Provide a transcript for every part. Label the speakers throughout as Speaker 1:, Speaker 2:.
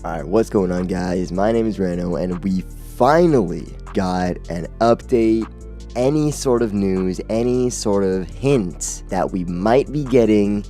Speaker 1: Alright, what's going on, guys? My name is Rano, and we finally got an update, any sort of news, any sort of hint that we might be getting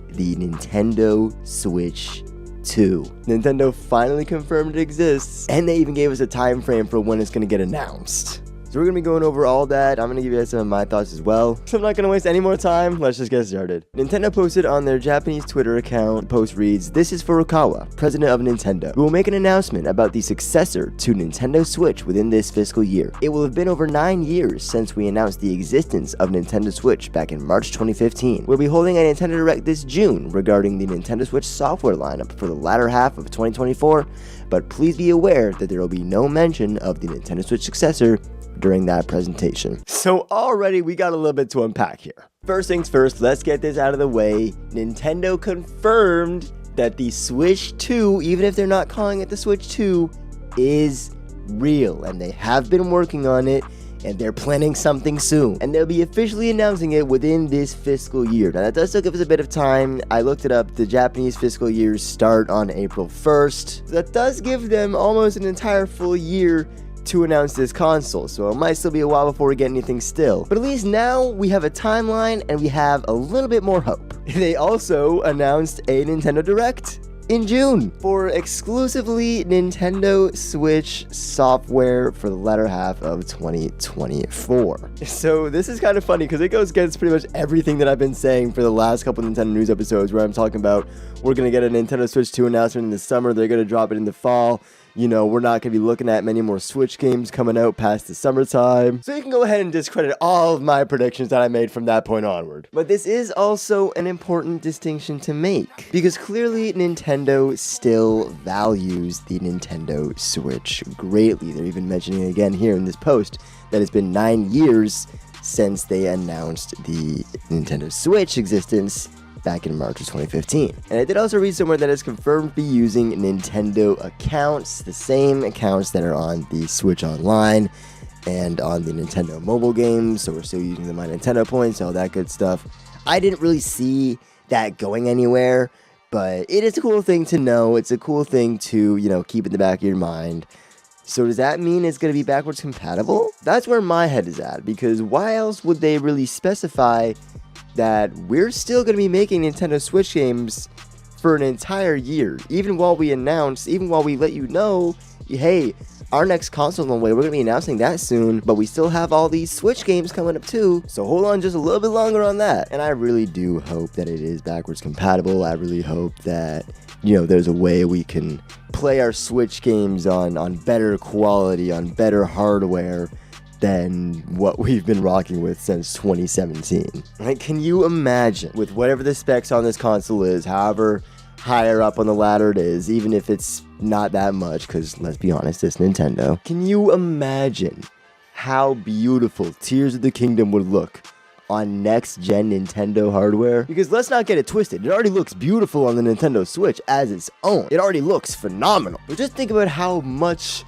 Speaker 1: the Nintendo Switch 2. Nintendo finally confirmed it exists, and they even gave us a time frame for when it's going to get announced. So we're going to be going over all that. I'm going to give you guys some of my thoughts as well. So I'm not going to waste any more time. Let's just get started. Nintendo posted on their Japanese Twitter account. Post reads, "This is Furukawa, president of Nintendo. We will make an announcement about the successor to Nintendo Switch within this fiscal year. It will have been over 9 years since we announced the existence of Nintendo Switch back in March 2015. We'll be holding a Nintendo Direct this June regarding the Nintendo Switch software lineup for the latter half of 2024, but please be aware that there will be no mention of the Nintendo Switch successor during that presentation." So already we got a little bit to unpack here. First things first, let's get this out of the way. Nintendo confirmed that the Switch 2, even if they're not calling it the Switch 2, is real, and they have been working on it, and they're planning something soon, and they'll be officially announcing it within this fiscal year. Now that does still give us a bit of time. I looked it up. The Japanese fiscal years start on April 1st. That does give them almost an entire full year to announce this console, so it might still be a while before we get anything still. But at least now we have a timeline and we have a little bit more hope. They also announced a Nintendo Direct in June for exclusively Nintendo Switch software for the latter half of 2024. So this is kind of funny because it goes against pretty much everything that I've been saying for the last couple of Nintendo news episodes, where I'm talking about we're going to get a Nintendo Switch 2 announcement in the summer, they're going to drop it in the fall. You know, we're not going to be looking at many more Switch games coming out past the summertime. So you can go ahead and discredit all of my predictions that I made from that point onward. But this is also an important distinction to make, because clearly Nintendo still values the Nintendo Switch greatly. They're even mentioning it again here in this post that it's been 9 years since they announced the Nintendo Switch existence back in March of 2015. And I did also read somewhere that it's confirmed to be using Nintendo accounts, the same accounts that are on the Switch Online and on the Nintendo mobile games, so we're still using the My Nintendo points, all that good stuff. I didn't really see that going anywhere, but it is a cool thing to know. It's a cool thing to, you know, keep in the back of your mind. So does that mean it's going to be backwards compatible? That's where my head is at, because why else would they really specify that we're still going to be making Nintendo Switch games for an entire year, even while we let you know, hey, our next console's on the way, we're going to be announcing that soon, but we still have all these Switch games coming up too, so hold on just a little bit longer on that. And I really do hope that it is backwards compatible. I really hope that, you know, there's a way we can play our Switch games on better quality, on better hardware than what we've been rocking with since 2017. Like, can you imagine, with whatever the specs on this console is, however higher up on the ladder it is, even if it's not that much, because let's be honest, it's Nintendo, can you imagine how beautiful Tears of the Kingdom would look on next-gen Nintendo hardware? Because let's not get it twisted, it already looks beautiful on the Nintendo Switch as its own. It already looks phenomenal. But just think about how much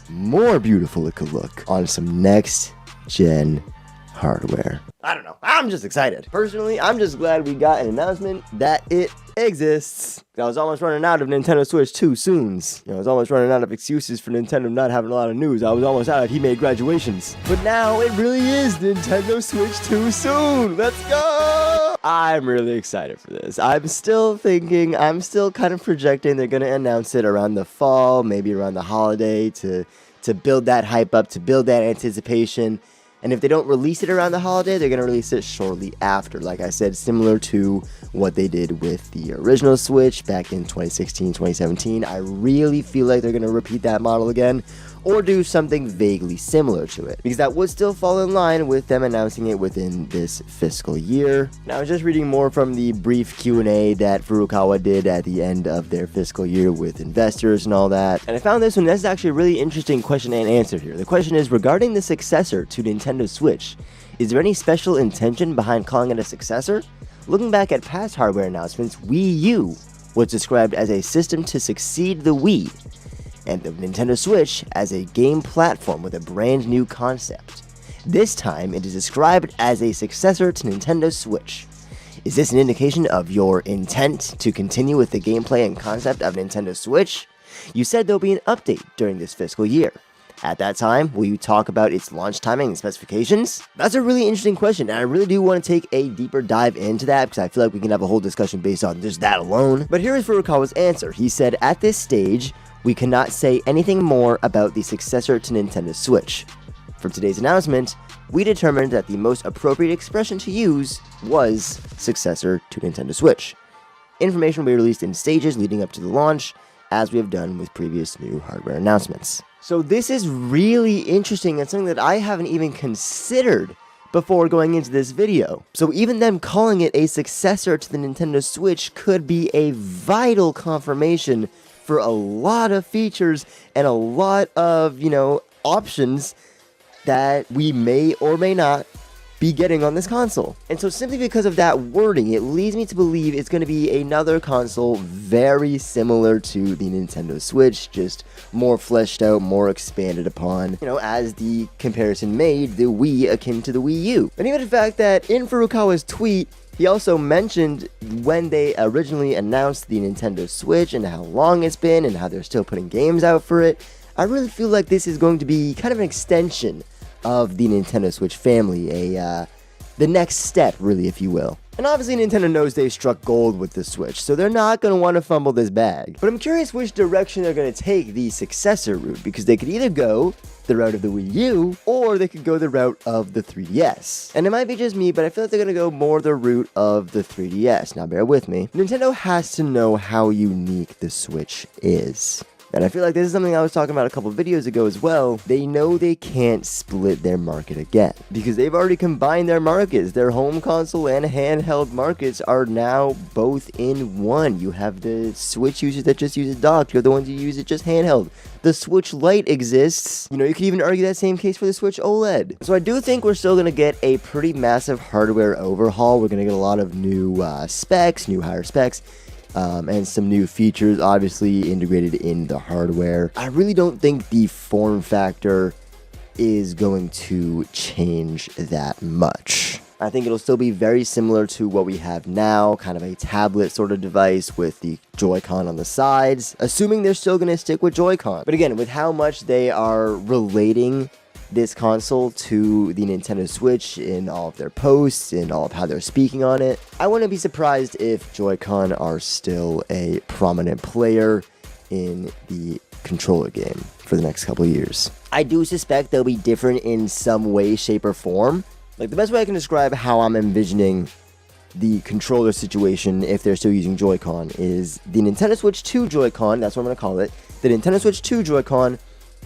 Speaker 1: more beautiful it could look on some next-gen hardware. I don't know. I'm just excited. Personally, I'm just glad we got an announcement that it exists. I was almost running out of Nintendo Switch 2 soons. I was almost running out of excuses for Nintendo not having a lot of news. I was almost out of He-Made graduations. But now it really is Nintendo Switch 2 soon. Let's go! I'm really excited for this. I'm still kind of projecting they're going to announce it around the fall, maybe around the holiday to build that hype up, to build that anticipation. And if they don't release it around the holiday, they're going to release it shortly after. Like I said, similar to what they did with the original Switch back in 2016, 2017. I really feel like they're going to repeat that model again, or do something vaguely similar to it, because that would still fall in line with them announcing it within this fiscal year. Now, I was just reading more from the brief Q&A that Furukawa did at the end of their fiscal year with investors and all that, and I found this one. That's actually a really interesting question and answer here. The question is, regarding the successor to Nintendo Switch, is there any special intention behind calling it a successor? Looking back at past hardware announcements, Wii U was described as a system to succeed the Wii, and the Nintendo Switch as a game platform with a brand new concept. This time, it is described as a successor to Nintendo Switch. Is this an indication of your intent to continue with the gameplay and concept of Nintendo Switch? You said there'll be an update during this fiscal year. At that time, will you talk about its launch timing and specifications? That's a really interesting question, and I really do want to take a deeper dive into that because I feel like we can have a whole discussion based on just that alone. But here is Furukawa's answer. He said, at this stage, we cannot say anything more about the successor to Nintendo Switch. For today's announcement, we determined that the most appropriate expression to use was successor to Nintendo Switch. Information will be released in stages leading up to the launch, as we have done with previous new hardware announcements. So this is really interesting and something that I haven't even considered before going into this video. So even them calling it a successor to the Nintendo Switch could be a vital confirmation for a lot of features and a lot of, options that we may or may not be getting on this console. And so simply because of that wording, it leads me to believe it's going to be another console very similar to the Nintendo Switch, just more fleshed out, more expanded upon, as the comparison made the Wii akin to the Wii U. And even the fact that in Furukawa's tweet, he also mentioned when they originally announced the Nintendo Switch and how long it's been and how they're still putting games out for it. I really feel like this is going to be kind of an extension of the Nintendo Switch family, the next step, really, if you will. And obviously Nintendo knows they struck gold with the Switch, so they're not going to want to fumble this bag. But I'm curious which direction they're going to take the successor route, because they could either go the route of the Wii U, or they could go the route of the 3DS. And it might be just me, but I feel like they're going to go more the route of the 3DS. Now bear with me. Nintendo has to know how unique the Switch is. And I feel like this is something I was talking about a couple videos ago as well. They know they can't split their market again because they've already combined their markets. Their home console and handheld markets are now both in one. You have the Switch users that just use it docked. You have the ones who use it just handheld. The Switch Lite exists. You could even argue that same case for the Switch OLED. So I do think we're still going to get a pretty massive hardware overhaul. We're going to get a lot of new specs, new higher specs. And some new features obviously integrated in the hardware. I really don't think the form factor is going to change that much. I think it'll still be very similar to what we have now, kind of a tablet sort of device with the Joy-Con on the sides, assuming they're still going to stick with Joy-Con. But again, with how much they are relating this console to the Nintendo Switch in all of their posts, in all of how they're speaking on it, I wouldn't be surprised if Joy-Con are still a prominent player in the controller game for the next couple of years. I do suspect they'll be different in some way, shape, or form. Like, the best way I can describe how I'm envisioning the controller situation if they're still using Joy-Con is the Nintendo Switch 2 Joy-Con, that's what I'm going to call it. The Nintendo Switch 2 Joy-Con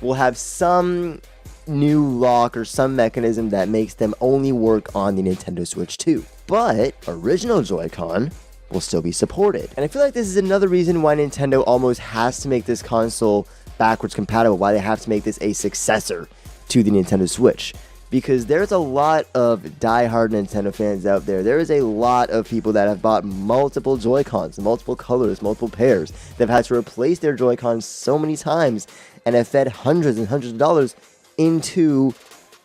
Speaker 1: will have some new lock or some mechanism that makes them only work on the Nintendo Switch 2. But original Joy-Con will still be supported. And I feel like this is another reason why Nintendo almost has to make this console backwards compatible, why they have to make this a successor to the Nintendo Switch. Because there's a lot of diehard Nintendo fans out there. There is a lot of people that have bought multiple Joy-Cons, multiple colors, multiple pairs. They've had to replace their Joy-Cons so many times and have fed hundreds and hundreds of dollars into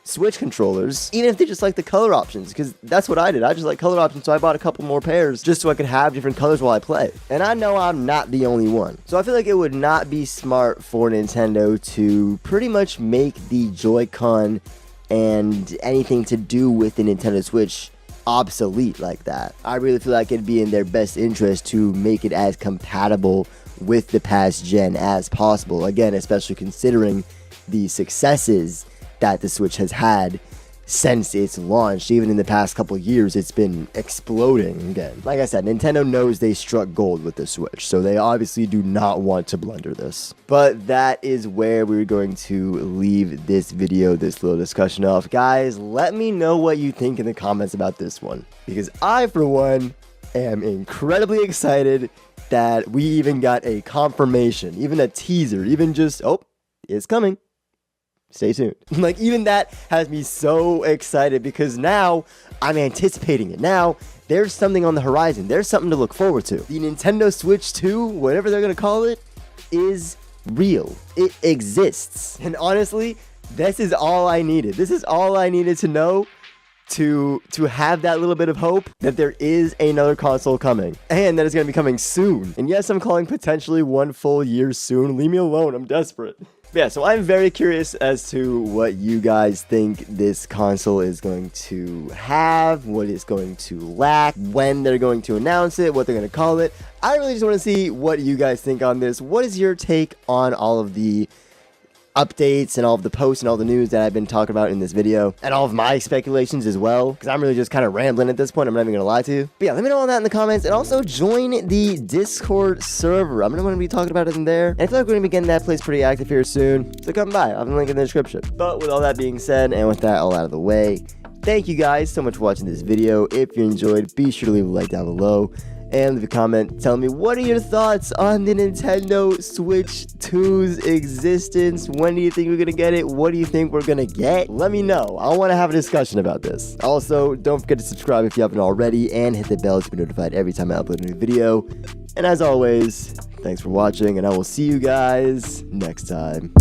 Speaker 1: Switch controllers, even if they just like the color options, because that's what I did. I just like color options, so I bought a couple more pairs just so I could have different colors while I play. And I know I'm not the only one. So I feel like it would not be smart for Nintendo to pretty much make the Joy-Con and anything to do with the Nintendo Switch obsolete like that. I really feel like it'd be in their best interest to make it as compatible with the past gen as possible. Again, especially considering the successes that the Switch has had since its launch. Even in the past couple years, it's been exploding again. Like I said, Nintendo knows they struck gold with the Switch, so they obviously do not want to blunder this. But that is where we're going to leave this video, this little discussion off. Guys, let me know what you think in the comments about this one, because I, for one, am incredibly excited that we even got a confirmation, even a teaser, even just, oh, it's coming. Stay tuned. Like, even that has me so excited because now I'm anticipating it. Now there's something on the horizon. There's something to look forward to. The Nintendo Switch 2, whatever they're going to call it, is real. It exists. And honestly, this is all I needed. This is all I needed to know to have that little bit of hope that there is another console coming and that it's going to be coming soon. And yes, I'm calling potentially 1 full year soon. Leave me alone. I'm desperate. Yeah, so I'm very curious as to what you guys think this console is going to have, what it's going to lack, when they're going to announce it, what they're going to call it. I really just want to see what you guys think on this. What is your take on all of the updates and all of the posts and all the news that I've been talking about in this video, and all of my speculations as well, because I'm really just kind of rambling at this point. I'm not even gonna lie to you. But yeah, let me know all that in the comments, and also join the Discord server. I'm gonna be talking about it in there, and I feel like we're gonna be getting that place pretty active here soon, so come by. I'll have the link in the description. But with all that being said, and with that all out of the way, thank you guys so much for watching this video. If you enjoyed, be sure to leave a like down below and leave a comment telling me what are your thoughts on the Nintendo Switch 2's existence. When do you think we're gonna get it? What do you think we're gonna get? Let me know. I want to have a discussion about this. Also, don't forget to subscribe if you haven't already, and hit the bell to be notified every time I upload a new video. And as always, thanks for watching, and I will see you guys next time.